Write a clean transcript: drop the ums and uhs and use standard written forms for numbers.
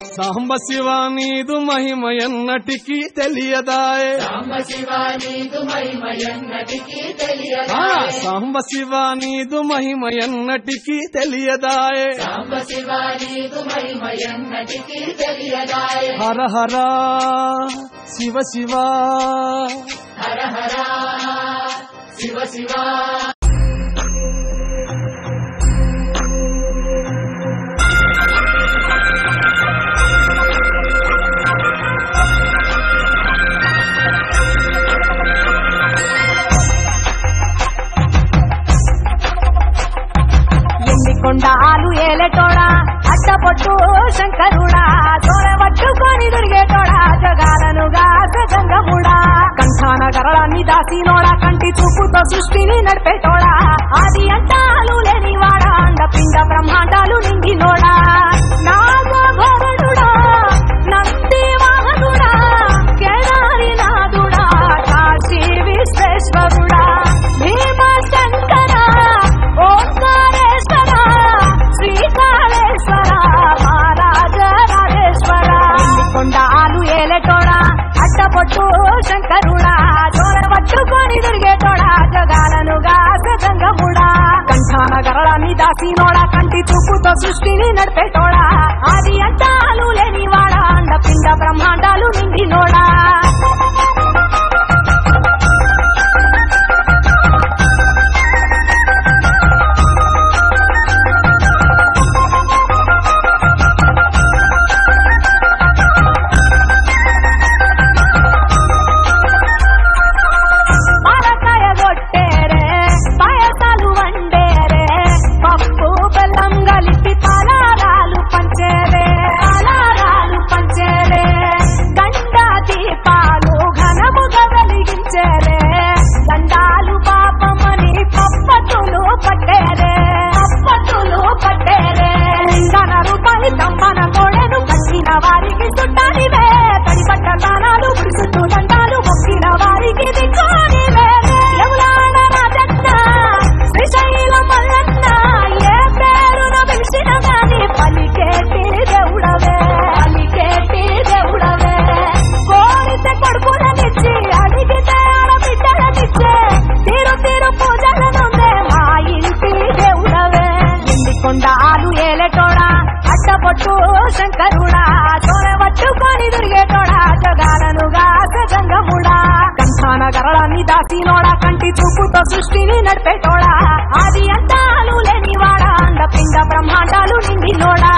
సాంబ శివ నీదు మహిమ ఎన్నటికీ తెలియదాయే సాంబ శివ నీదు మహిమ ఎన్నటికీ తెలియదాయే సాంబ శివ నీదు మహిమ ఎన్నటికీ తెలియదాయే సాంబ శివ నీదు మహిమ ఎన్నటికీ తెలియదాయే హర హర శివ శివ హర హర శివ శివ కొండాలు ఏలేటోడా అడ్డపొట్టు శంకరుడా దొరవట్టుకొని దొరికేటోడా జగాలను గాస గంగముడా కంఠాన గరళాన్ని దాసినోడా కంటి చూపుతో సృష్టిని నడిపేటోడా ఆది అంటాలు లేనివాడా అండపిండ బ్రహ్మాండాలు నిండినోడా నాగభరణుడా నంది వాహనుడా కేదారి నాథుడా కాశీ విశ్వేశ్వరుడా భీమ శంకర ఓంకారేశ్వర శ్రీకాళేశ్వర మహారాజ రాజేశ్వర కొండాలు ఏలేటోడా అడ్డపొట్టు శంకరుడా దొరవట్టుకొని దొరికేటోడా జగాలను గాస గంగముడా కంఠాన గరళాన్ని దాసినోడా కంటి చూపుతో సృష్టిని నడిపేటోడా ఆది అంటాలు లేనివాడా అండపిండ బ్రహ్మాండాలు నిండినోడా వారికి చుట్టానివే తడిపట్ట దానాలు పురుషులు దండాలు మొక్కిన వారికి దిక్కోనివే యములాడ రాజన్న శ్రీశైల మల్లన్న ఏ పేరున పిలిచిన గాని పలికేటి దేవుడవే కోరితే కొడుకులనిచ్చి అడిగితే ఆడబిడ్డలనిచ్చే తీరు తీరు పూజలనుందే మా ఇంటి దేవుడవే కొండాలు ఏలేటోడా అడ్డపొట్టు శంకరుడా దొరవట్టుకొని దొరికేటోడా జగాలను గాస గంగముడా కంఠాన గరళాన్ని దాసినోడా కంటి చూపుతో సృష్టిని నడిపేటోడా ఆది అంటాలు లేనివాడా అండపిండ బ్రహ్మాండాలు నిండినోడా